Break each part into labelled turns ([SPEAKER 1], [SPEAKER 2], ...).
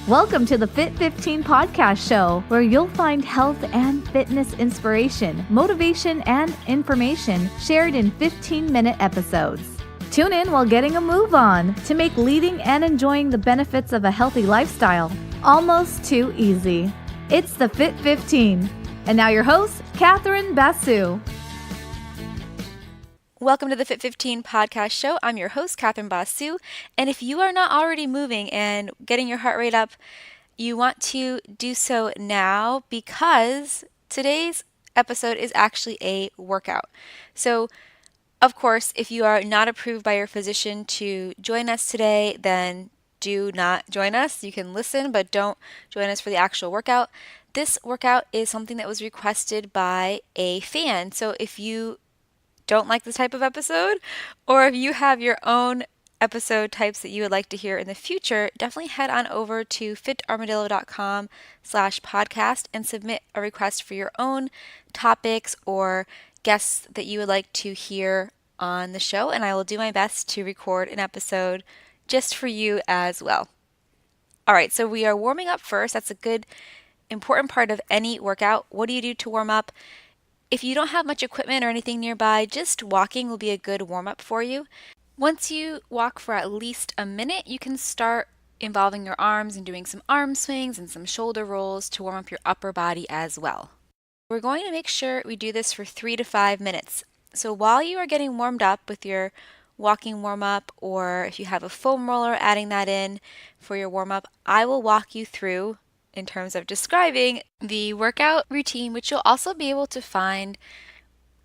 [SPEAKER 1] Welcome to the Fit 15 podcast show, where you'll find health and fitness inspiration, motivation, and information shared in 15-minute episodes. Tune in while getting a move on to make leading and enjoying the benefits of a healthy lifestyle almost too easy. It's the Fit 15. And now your host, Basu.
[SPEAKER 2] Welcome to the Fit 15 podcast show. I'm your host, Basu. And if you are not already moving and getting your heart rate up, you want to do so now because today's episode is actually a workout. So, of course, if you are not approved by your physician to join us today, then do not join us. You can listen, but don't join us for the actual workout. This workout is something that was requested by a fan. So if you don't like this type of episode, or if you have your own episode types that you would like to hear in the future, definitely head on over to fitarmadillo.com/podcast and submit a request for your own topics or guests that you would like to hear on the show, and I will do my best to record an episode just for you as well. All right, so we are warming up first. That's a good, important part of any workout. What do you do to warm up? If you don't have much equipment or anything nearby, just walking will be a good warm-up for you. Once you walk for at least a minute, you can start involving your arms and doing some arm swings and some shoulder rolls to warm up your upper body as well. We're going to make sure we do this for 3 to 5 minutes. So while you are getting warmed up with your walking warm-up, or if you have a foam roller, adding that in for your warm-up, I will walk you through in terms of describing the workout routine, which you'll also be able to find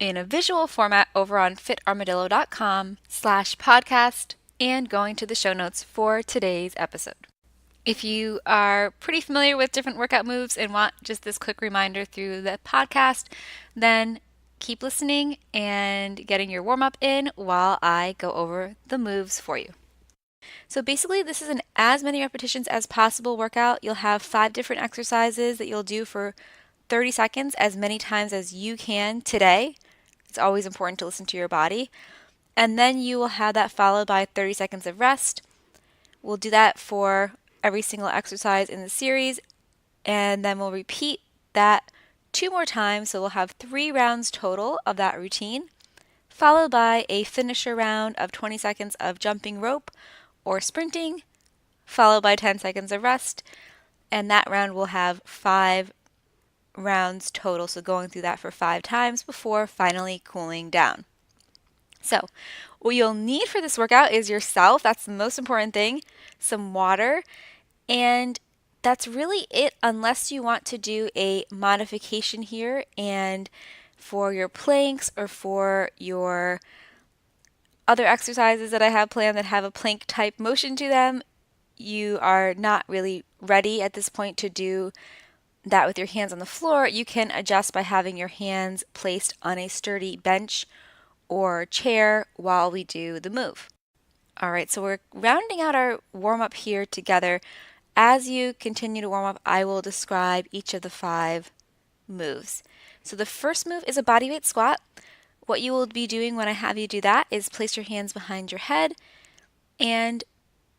[SPEAKER 2] in a visual format over on fitarmadillo.com/podcast and going to the show notes for today's episode. If you are pretty familiar with different workout moves and want just this quick reminder through the podcast, then keep listening and getting your warm-up in while I go over the moves for you. So basically, this is an as many repetitions as possible workout. You'll have 5 different exercises that you'll do for 30 seconds as many times as you can today. It's always important to listen to your body. And then you will have that followed by 30 seconds of rest. We'll do that for every single exercise in the series. And then we'll repeat that 2 more times. So we'll have 3 rounds total of that routine, followed by a finisher round of 20 seconds of jumping rope or sprinting, followed by 10 seconds of rest, and that round will have 5 rounds total, so going through that for 5 times before finally cooling down. So what you'll need for this workout is yourself. That's the most important thing, some water, and that's really it unless you want to do a modification here, and for your planks or for your other exercises that I have planned that have a plank type motion to them, you are not really ready at this point to do that with your hands on the floor. You can adjust by having your hands placed on a sturdy bench or chair while we do the move. All right, so we're rounding out our warm-up here together. As you continue to warm up, I will describe each of the 5 moves. So the first move is a bodyweight squat. What you will be doing when I have you do that is place your hands behind your head and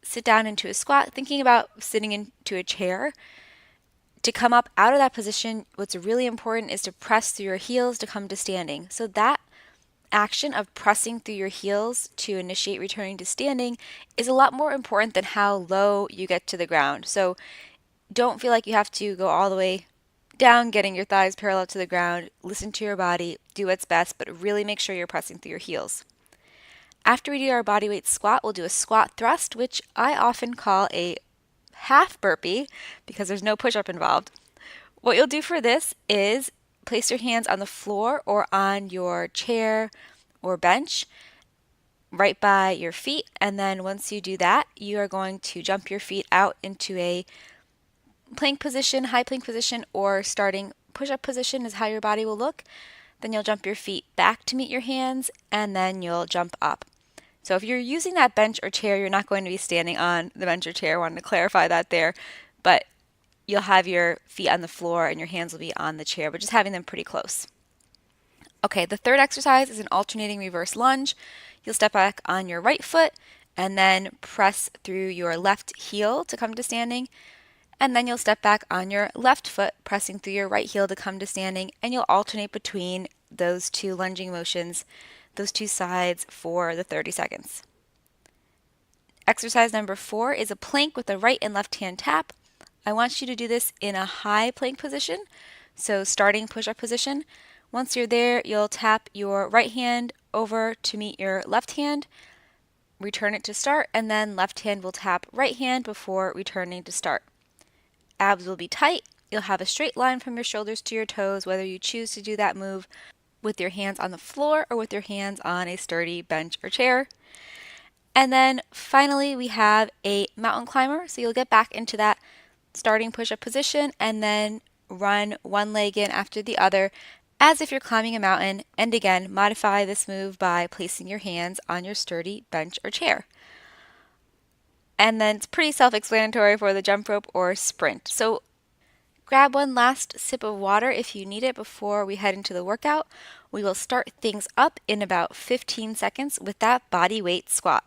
[SPEAKER 2] sit down into a squat, thinking about sitting into a chair. To come up out of that position, what's really important is to press through your heels to come to standing. So that action of pressing through your heels to initiate returning to standing is a lot more important than how low you get to the ground. So don't feel like you have to go all the way down, getting your thighs parallel to the ground. Listen to your body, do what's best, but really make sure you're pressing through your heels. After we do our bodyweight squat, we'll do a squat thrust, which I often call a half burpee because there's no push-up involved. What you'll do for this is place your hands on the floor or on your chair or bench right by your feet, and then once you do that, you are going to jump your feet out into a plank position, high plank position, or starting push-up position is how your body will look. Then you'll jump your feet back to meet your hands, and then you'll jump up. So if you're using that bench or chair, you're not going to be standing on the bench or chair. I wanted to clarify that there, but you'll have your feet on the floor and your hands will be on the chair, but just having them pretty close. Okay, the third exercise is an alternating reverse lunge. You'll step back on your right foot and then press through your left heel to come to standing. And then you'll step back on your left foot, pressing through your right heel to come to standing, and you'll alternate between those two lunging motions, those two sides for the 30 seconds. Exercise number 4 is a plank with a right and left hand tap. I want you to do this in a high plank position, so starting push-up position. Once you're there, you'll tap your right hand over to meet your left hand, return it to start, and then left hand will tap right hand before returning to start. Abs will be tight. You'll have a straight line from your shoulders to your toes, whether you choose to do that move with your hands on the floor or with your hands on a sturdy bench or chair. And then finally, we have a mountain climber. So you'll get back into that starting push-up position and then run one leg in after the other as if you're climbing a mountain. And again, modify this move by placing your hands on your sturdy bench or chair. And then it's pretty self-explanatory for the jump rope or sprint. So grab one last sip of water if you need it before we head into the workout. We will start things up in about 15 seconds with that body weight squat.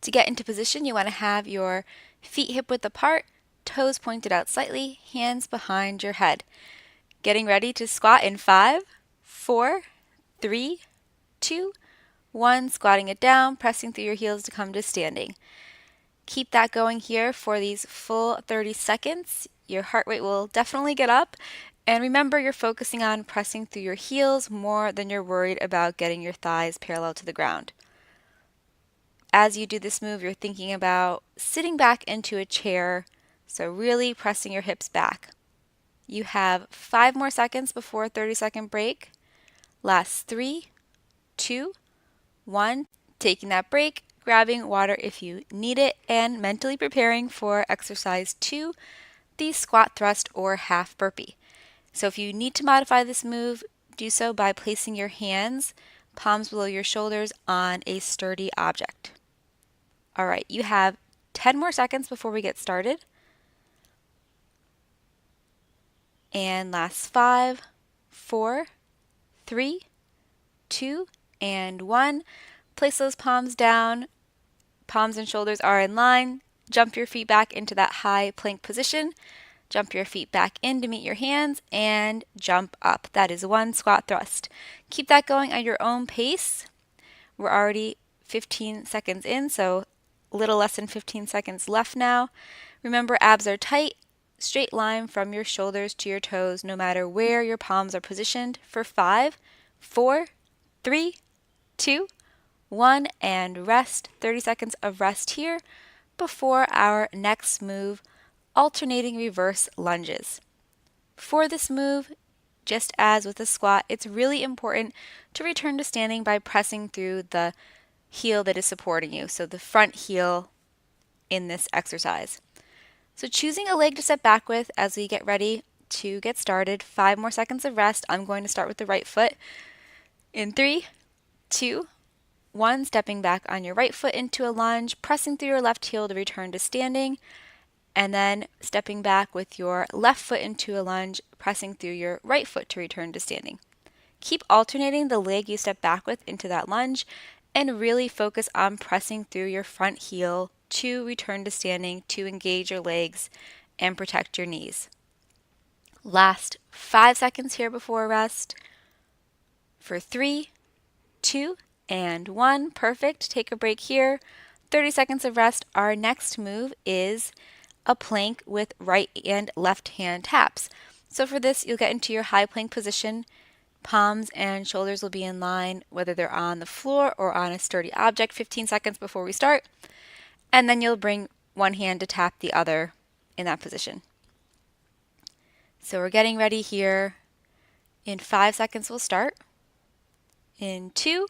[SPEAKER 2] To get into position, you want to have your feet hip width apart, toes pointed out slightly, hands behind your head. Getting ready to squat in 5, 4, 3, 2, 1. Squatting it down, pressing through your heels to come to standing. Keep that going here for these full 30 seconds. Your heart rate will definitely get up. And remember, you're focusing on pressing through your heels more than you're worried about getting your thighs parallel to the ground. As you do this move, you're thinking about sitting back into a chair, so really pressing your hips back. You have 5 more seconds before a 30-second break. Last 3, 2, 1. Taking that break, grabbing water if you need it, and mentally preparing for exercise 2, the squat thrust or half burpee. So if you need to modify this move, do so by placing your hands, palms below your shoulders, on a sturdy object. All right, you have 10 more seconds before we get started. And last 5, 4, 3, 2, and 1. Place those palms down. Palms and shoulders are in line. Jump your feet back into that high plank position. Jump your feet back in to meet your hands and jump up. That is one squat thrust. Keep that going at your own pace. We're already 15 seconds in, so a little less than 15 seconds left now. Remember, abs are tight. Straight line from your shoulders to your toes, no matter where your palms are positioned, for 5, 4, 3, 2, 1, and rest. 30 seconds of rest here before our next move, alternating reverse lunges. For this move, just as with the squat, it's really important to return to standing by pressing through the heel that is supporting you, so the front heel in this exercise. So choosing a leg to step back with as we get ready to get started. 5 more seconds of rest. I'm going to start with the right foot. In 3, 2, 1, stepping back on your right foot into a lunge, pressing through your left heel to return to standing, and then stepping back with your left foot into a lunge, pressing through your right foot to return to standing. Keep alternating the leg you step back with into that lunge, and really focus on pressing through your front heel to return to standing, to engage your legs and protect your knees. Last 5 seconds here before rest. For 3, 2, and 1. Perfect. Take a break here. 30 seconds of rest. Our next move is a plank with right and left hand taps. So for this, you'll get into your high plank position. Palms and shoulders will be in line, whether they're on the floor or on a sturdy object. 15 seconds before we start. And then you'll bring one hand to tap the other in that position. So we're getting ready here. In 5 seconds, we'll start. In 2,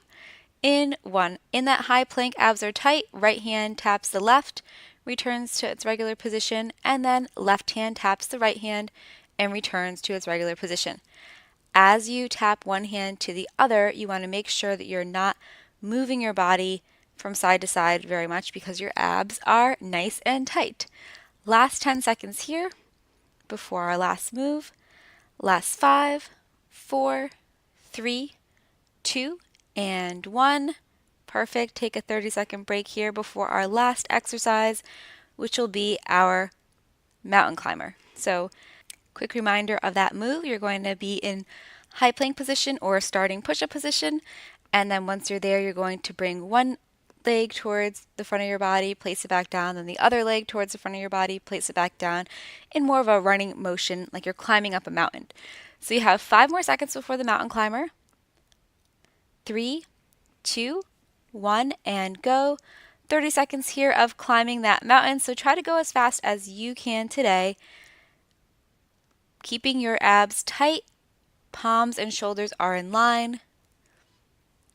[SPEAKER 2] in 1. In that high plank, abs are tight. Right hand taps the left, returns to its regular position, and then left hand taps the right hand and returns to its regular position. As you tap one hand to the other, you want to make sure that you're not moving your body from side to side very much because your abs are nice and tight. Last 10 seconds here before our last move. Last 5, 4, 3, 2, and 1. Perfect. Take a 30-second break here before our last exercise, which will be our mountain climber. So quick reminder of that move, you're going to be in high plank position or starting push-up position. And then once you're there, you're going to bring one leg towards the front of your body, place it back down, then the other leg towards the front of your body, place it back down in more of a running motion, like you're climbing up a mountain. So you have 5 more seconds before the mountain climber. 3, 2, 1, and go. 30 seconds here of climbing that mountain. So try to go as fast as you can today, keeping your abs tight, palms and shoulders are in line.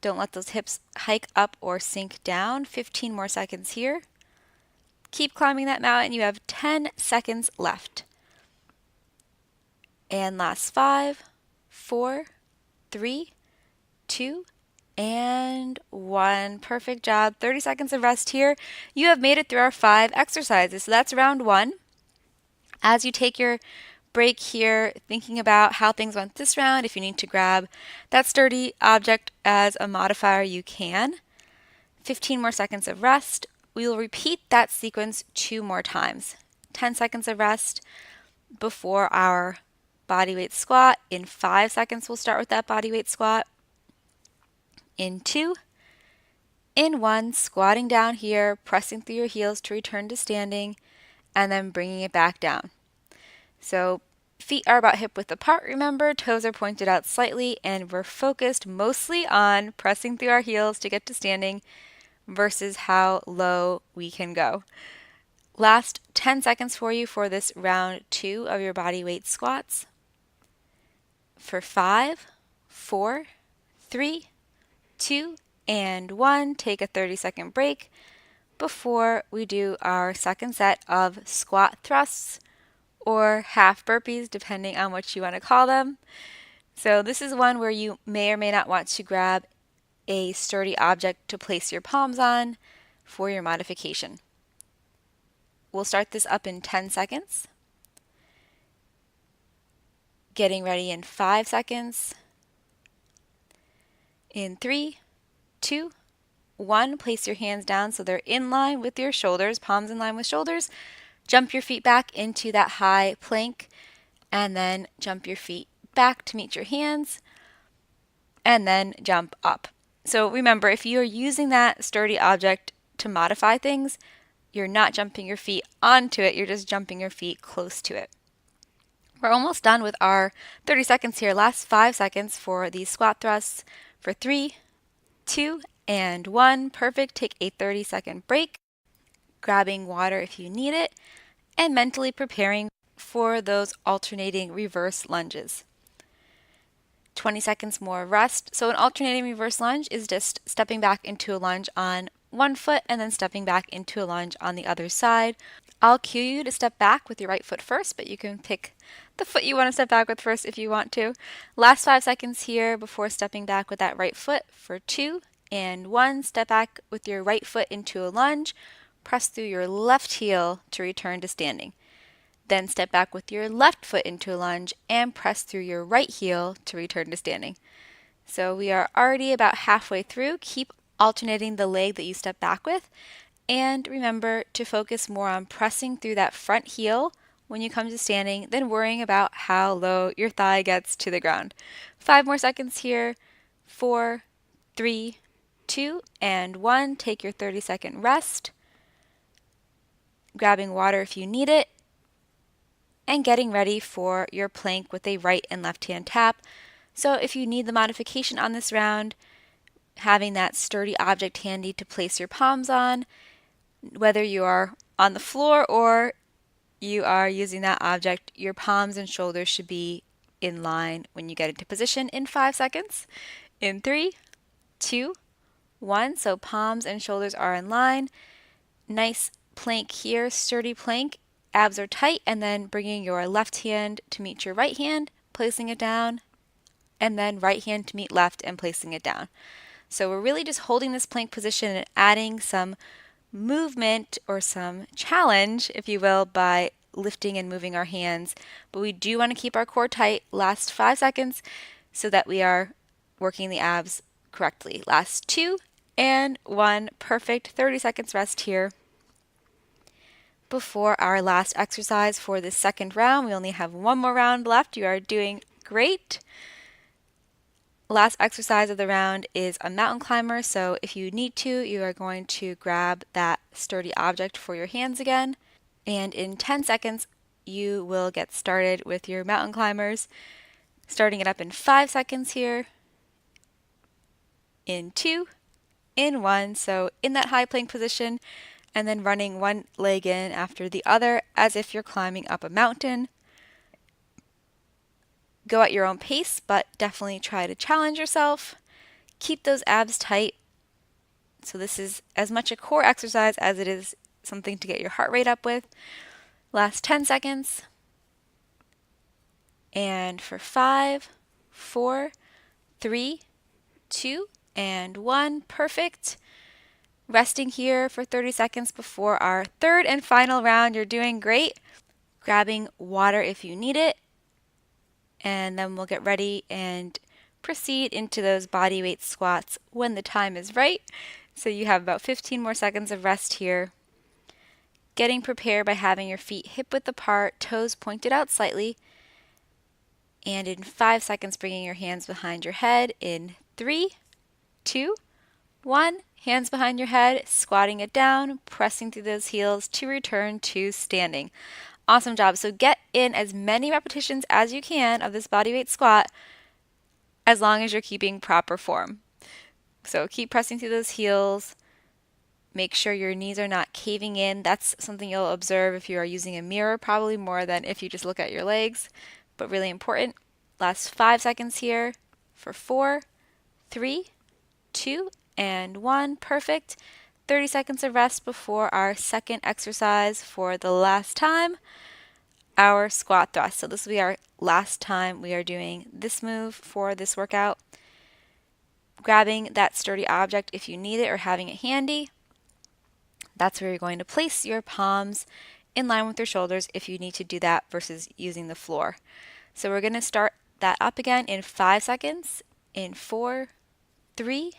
[SPEAKER 2] Don't let those hips hike up or sink down. 15 more seconds here. Keep climbing that mountain. You have 10 seconds left. And last 5, 4, 3, 2, and 1. Perfect job. 30 seconds of rest here. You have made it through our 5 exercises. So that's round 1. As you take your break here, thinking about how things went this round, if you need to grab that sturdy object as a modifier, you can. 15 more seconds of rest. We will repeat that sequence 2 more times. 10 seconds of rest before our bodyweight squat. In 5 seconds, we'll start with that bodyweight squat. In 2, in 1, squatting down here, pressing through your heels to return to standing, and then bringing it back down. So feet are about hip width apart, remember, toes are pointed out slightly, and we're focused mostly on pressing through our heels to get to standing versus how low we can go. Last 10 seconds for you for this round 2 of your body weight squats. For 5, 4, 3, 2, and 1, take a 30-second break before we do our second set of squat thrusts or half burpees, depending on what you want to call them. So this is one where you may or may not want to grab a sturdy object to place your palms on for your modification. We'll start this up in 10 seconds. Getting ready in 5 seconds. In 3, 2, 1, place your hands down so they're in line with your shoulders, palms in line with shoulders. Jump your feet back into that high plank, and then jump your feet back to meet your hands, and then jump up. So remember, if you're using that sturdy object to modify things, you're not jumping your feet onto it, you're just jumping your feet close to it. We're almost done with our 30 seconds here. Last 5 seconds for these squat thrusts. For 3, 2, and 1. Perfect. Take a 30-second break, grabbing water if you need it, and mentally preparing for those alternating reverse lunges. 20 seconds more rest. So an alternating reverse lunge is just stepping back into a lunge on one foot and then stepping back into a lunge on the other side. I'll cue you to step back with your right foot first, but you can pick the foot you want to step back with first if you want to. Last 5 seconds here before stepping back with that right foot. For 2 and 1, step back with your right foot into a lunge. Press through your left heel to return to standing. Then step back with your left foot into a lunge and press through your right heel to return to standing. So we are already about halfway through. Keep alternating the leg that you step back with. And remember to focus more on pressing through that front heel when you come to standing than worrying about how low your thigh gets to the ground. 5 more seconds here. 4, 3, 2, and 1. Take your 30-second rest. Grabbing water if you need it. And getting ready for your plank with a right and left hand tap. So if you need the modification on this round, having that sturdy object handy to place your palms on, whether you are on the floor or you are using that object, your palms and shoulders should be in line when you get into position in 5 seconds. In 3, 2, 1. So palms and shoulders are in line. Nice plank here, sturdy plank. Abs are tight, and then bringing your left hand to meet your right hand, placing it down, and then right hand to meet left and placing it down. So we're really just holding this plank position and adding some movement or some challenge, if you will, by lifting and moving our hands. But we do want to keep our core tight. Last 5 seconds so that we are working the abs correctly. Last 2 and 1. Perfect. 30 seconds rest here before our last exercise for this second round. We only have one more round left. You are doing great. Last exercise of the round is a mountain climber. So if you need to, you are going to grab that sturdy object for your hands again. And in 10 seconds, you will get started with your mountain climbers. Starting it up in 5 seconds here. In 2, in 1. So in that high plank position, and then running one leg in after the other as if you're climbing up a mountain. Go at your own pace, but definitely try to challenge yourself. Keep those abs tight. So this is as much a core exercise as it is something to get your heart rate up with. Last 10 seconds. And for 5, 4, 3, 2, and 1. Perfect. Resting here for 30 seconds before our third and final round. You're doing great. Grabbing water if you need it. And then we'll get ready and proceed into those body weight squats when the time is right. So you have about 15 more seconds of rest here. Getting prepared by having your feet hip width apart, toes pointed out slightly. And in 5 seconds, bringing your hands behind your head in 3, 2, 1. Hands behind your head, squatting it down, pressing through those heels to return to standing. Awesome job. So get in as many repetitions as you can of this bodyweight squat as long as you're keeping proper form. So keep pressing through those heels. Make sure your knees are not caving in. That's something you'll observe if you are using a mirror, probably more than if you just look at your legs, but really important. Last 5 seconds here for 4, 3, 2, and 1. Perfect. 30 seconds of rest before our second exercise for the last time, our squat thrust. So this will be our last time we are doing this move for this workout. Grabbing that sturdy object if you need it or having it handy. That's where you're going to place your palms in line with your shoulders if you need to do that versus using the floor. So we're going to start that up again in 5 seconds. In 4, 3,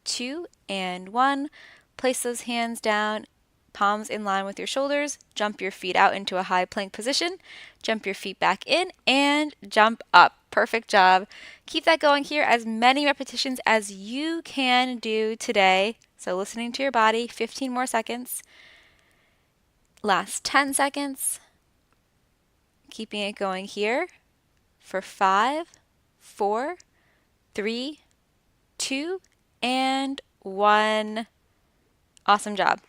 [SPEAKER 2] 2, and 1. Place those hands down, palms in line with your shoulders. Jump your feet out into a high plank position. Jump your feet back in and jump up. Perfect job. Keep that going here as many repetitions as you can do today. So listening to your body, 15 more seconds. Last 10 seconds. Keeping it going here for 5, 4, 3, 2, and 1. Awesome job.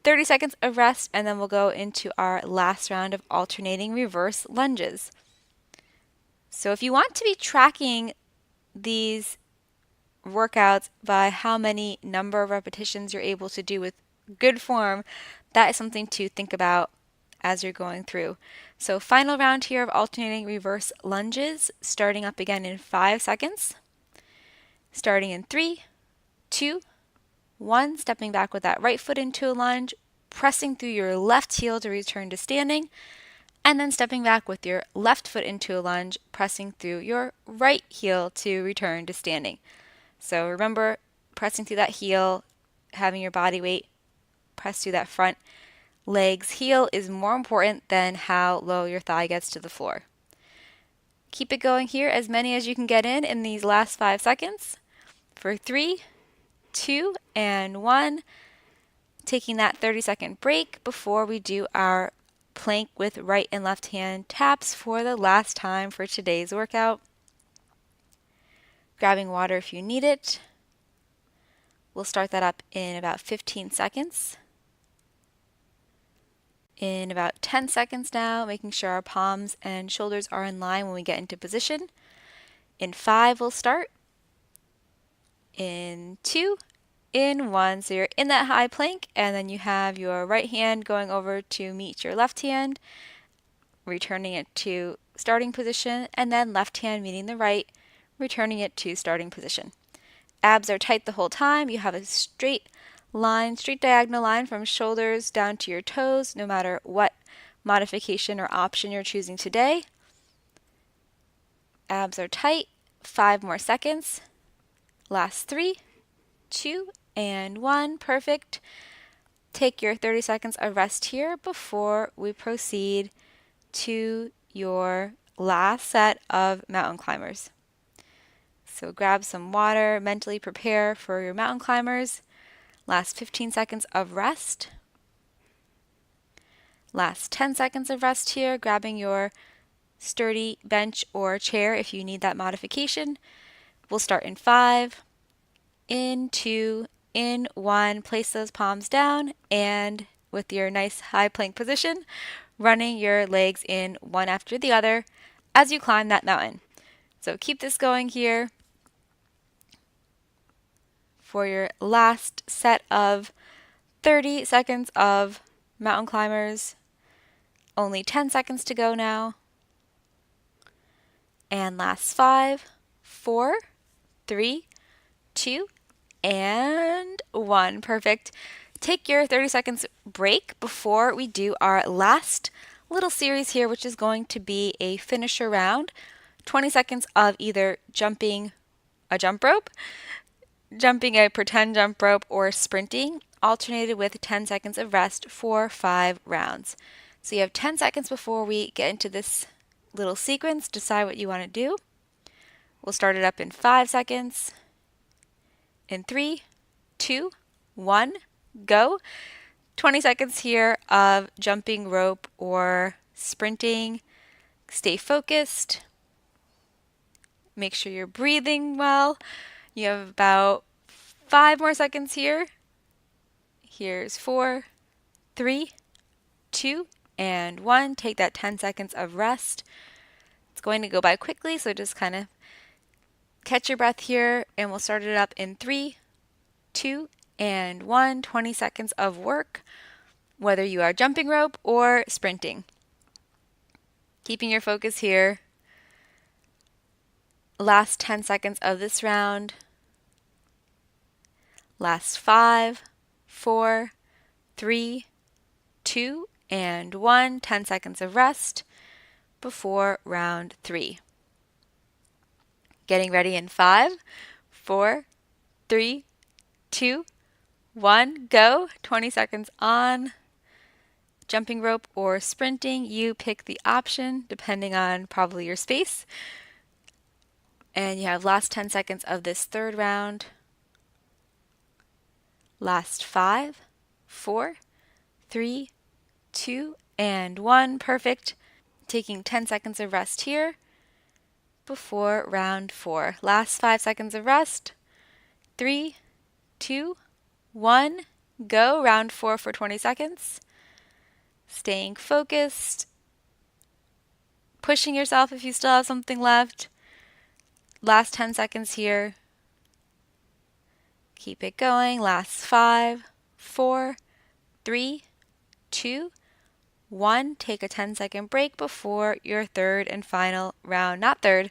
[SPEAKER 2] 30 seconds of rest, and then we'll go into our last round of alternating reverse lunges. So if you want to be tracking these workouts by how many number of repetitions you're able to do with good form, that is something to think about as you're going through. So final round here of alternating reverse lunges, starting up again in 5 seconds. Starting in 3, 2, 1, stepping back with that right foot into a lunge, pressing through your left heel to return to standing, and then stepping back with your left foot into a lunge, pressing through your right heel to return to standing. So remember, pressing through that heel, having your body weight press through that front leg's heel is more important than how low your thigh gets to the floor. Keep it going here, as many as you can get in these last 5 seconds. For 3, 2, and 1. Taking that 30-second break before we do our plank with right and left hand taps for the last time for today's workout. Grabbing water if you need it. We'll start that up in about 15 seconds. In about 10 seconds now, making sure our palms and shoulders are in line when we get into position. In 5, we'll start. In 2, in 1. So you're in that high plank, and then you have your right hand going over to meet your left hand, returning it to starting position, and then left hand meeting the right, returning it to starting position. Abs are tight the whole time. You have a straight line, straight diagonal line from shoulders down to your toes, no matter what modification or option you're choosing today. Abs are tight. 5 more seconds. Last 3, 2, and 1. Perfect. take your 30 seconds of rest here before we proceed to your last set of mountain climbers. So grab some water, mentally prepare for your mountain climbers. Last 15 seconds of rest. Last 10 seconds of rest here, grabbing your sturdy bench or chair if you need that modification. We'll start in 5, in 2, in 1. Place those palms down, and with your nice high plank position, running your legs in one after the other as you climb that mountain. So keep this going here for your last set of 30 seconds of mountain climbers. Only 10 seconds to go now. And last 5, 4, 3, 2, and 1. Perfect. Take your 30 seconds break before we do our last little series here, which is going to be a finisher round. 20 seconds of either jumping a jump rope, jumping a pretend jump rope, or sprinting, alternated with 10 seconds of rest for 5 rounds. So you have 10 seconds before we get into this little sequence. Decide what you want to do. We'll start it up in 5 seconds. In 3, 2, 1, go. 20 seconds here of jumping rope or sprinting. Stay focused. Make sure you're breathing well. You have about 5 more seconds here. Here's 4, 3, 2, and 1. Take that 10 seconds of rest. It's going to go by quickly, so just kind of catch your breath here, and we'll start it up in 3, 2, and 1. 20 seconds of work, whether you are jumping rope or sprinting. Keeping your focus here. Last 10 seconds of this round. Last 5, 4, 3, 2, and 1. 10 seconds of rest before round 3. Getting ready in 5, 4, 3, 2, 1, go. 20 seconds on. Jumping rope or sprinting, you pick the option depending on probably your space. And you have last 10 seconds of this third round. Last 5, 4, 3, 2, and 1. Perfect. Taking 10 seconds of rest here before round 4. Last 5 seconds of rest. 3, 2, 1, go. Round 4 for 20 seconds. Staying focused. Pushing yourself if you still have something left. Last 10 seconds here. Keep it going. Last 5, 4, 3, 2, 1. Take a 10-second break before your third and final round. Not third,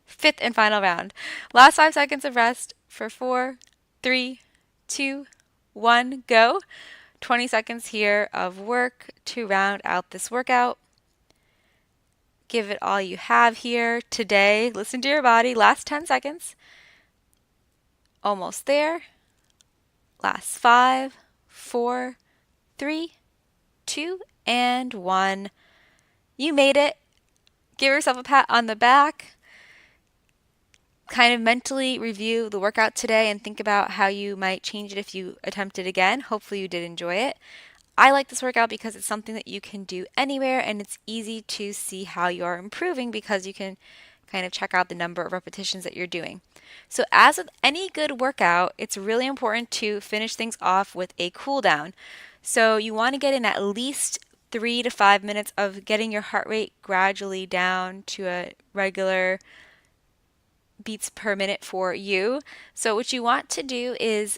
[SPEAKER 2] fifth and final round. Last 5 seconds of rest for 4, 3, 2, 1, go. 20 seconds here of work to round out this workout. Give it all you have here today. Listen to your body. Last 10 seconds. Almost there. Last 5, 4, 3, 2, and 1. You made it. Give yourself a pat on the back. Kind of mentally review the workout today and think about how you might change it if you attempt it again. Hopefully you did enjoy it. I like this workout because it's something that you can do anywhere, and it's easy to see how you are improving because you can kind of check out the number of repetitions that you're doing. So as with any good workout, it's really important to finish things off with a cool down. So you want to get in at least 3 to 5 minutes of getting your heart rate gradually down to a regular beats per minute for you. So what you want to do is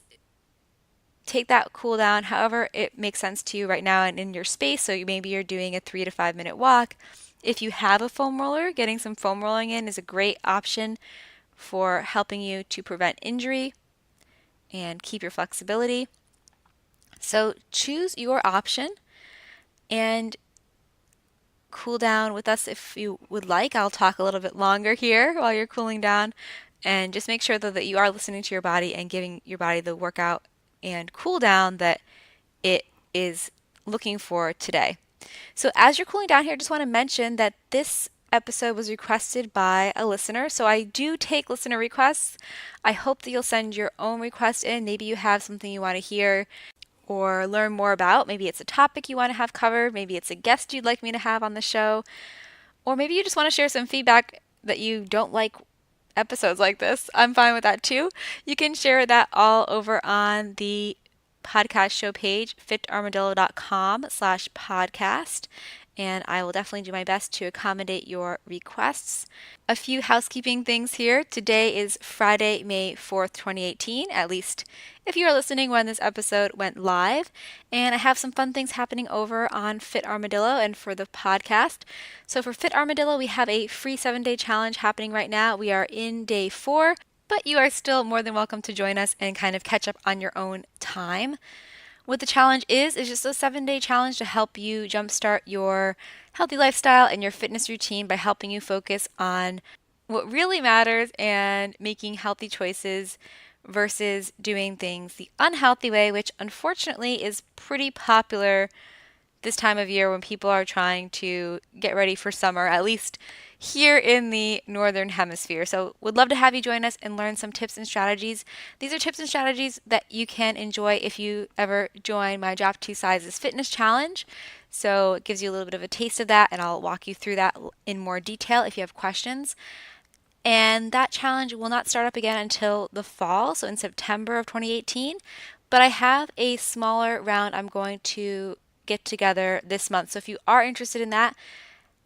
[SPEAKER 2] take that cool down however it makes sense to you right now and in your space. So maybe you're doing a 3 to 5 minute walk. If you have a foam roller, getting some foam rolling in is a great option for helping you to prevent injury and keep your flexibility. So choose your option and cool down with us if you would like. I'll talk a little bit longer here while you're cooling down, and just make sure though that you are listening to your body and giving your body the workout and cool down that it is looking for today. So as you're cooling down here, I just want to mention that this episode was requested by a listener. So I do take listener requests. I hope that you'll send your own request in. Maybe you have something you want to hear or learn more about. Maybe it's a topic you want to have covered. Maybe it's a guest you'd like me to have on the show. Or maybe you just want to share some feedback that you don't like episodes like this. I'm fine with that too. You can share that all over on the podcast show page, fitarmadillo.com/podcast. And I will definitely do my best to accommodate your requests. A few housekeeping things here. Today is Friday, May 4th, 2018, at least if you are listening when this episode went live. And I have some fun things happening over on Fit Armadillo and for the podcast. So for Fit Armadillo, we have a free 7-day challenge happening right now. We are in day 4, but you are still more than welcome to join us and kind of catch up on your own time. What the challenge is just a 7-day challenge to help you jumpstart your healthy lifestyle and your fitness routine by helping you focus on what really matters and making healthy choices versus doing things the unhealthy way, which unfortunately is pretty popular this time of year when people are trying to get ready for summer, at least here in the Northern Hemisphere. So would love to have you join us and learn some tips and strategies. These are tips and strategies that you can enjoy if you ever join my Drop 2 Sizes Fitness Challenge. So it gives you a little bit of a taste of that, and I'll walk you through that in more detail if you have questions. And that challenge will not start up again until the fall, so in September of 2018. But I have a smaller round I'm going to get together this month. So if you are interested in that,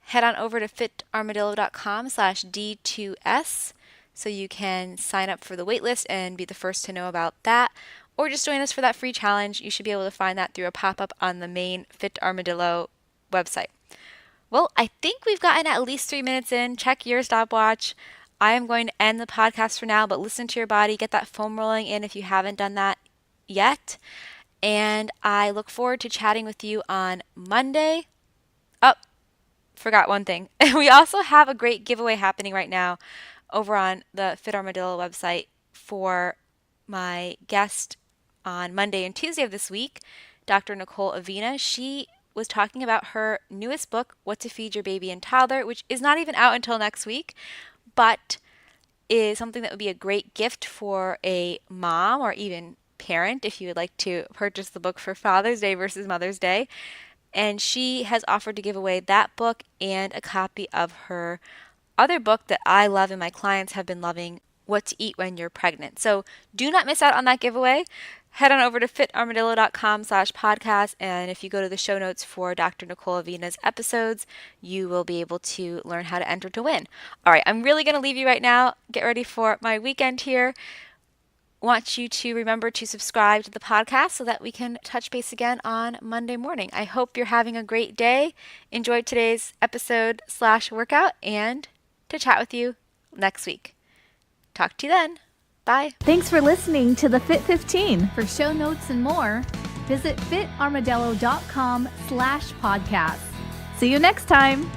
[SPEAKER 2] head on over to fitarmadillo.com/D2S so you can sign up for the waitlist and be the first to know about that. Or just join us for that free challenge. You should be able to find that through a pop-up on the main Fit Armadillo website. Well, I think we've gotten at least 3 minutes in. Check your stopwatch. I am going to end the podcast for now, but listen to your body. Get that foam rolling in if you haven't done that yet. And I look forward to chatting with you on Monday. Oh, forgot one thing. We also have a great giveaway happening right now over on the Fit Armadillo website for my guest on Monday and Tuesday of this week, Dr. Nicole Avina. She was talking about her newest book, What to Feed Your Baby and Toddler, which is not even out until next week, but is something that would be a great gift for a mom or even parent if you would like to purchase the book for Father's Day versus Mother's Day. And she has offered to give away that book and a copy of her other book that I love and my clients have been loving, What to Eat When You're Pregnant. So do not miss out on that giveaway. Head on over to fitarmadillo.com/podcast, and if you go to the show notes for Dr. Nicole Avina's episodes, you will be able to learn how to enter to win. All right, I'm really going to leave you right now. Get ready for my weekend here. Want you to remember to subscribe to the podcast so that we can touch base again on Monday morning. I hope you're having a great day. Enjoyed today's episode/workout, and to chat with you next week. Talk to you then. Bye.
[SPEAKER 1] Thanks for listening to the Fit 15. For show notes and more, visit fitarmadillo.com/podcast. See you next time.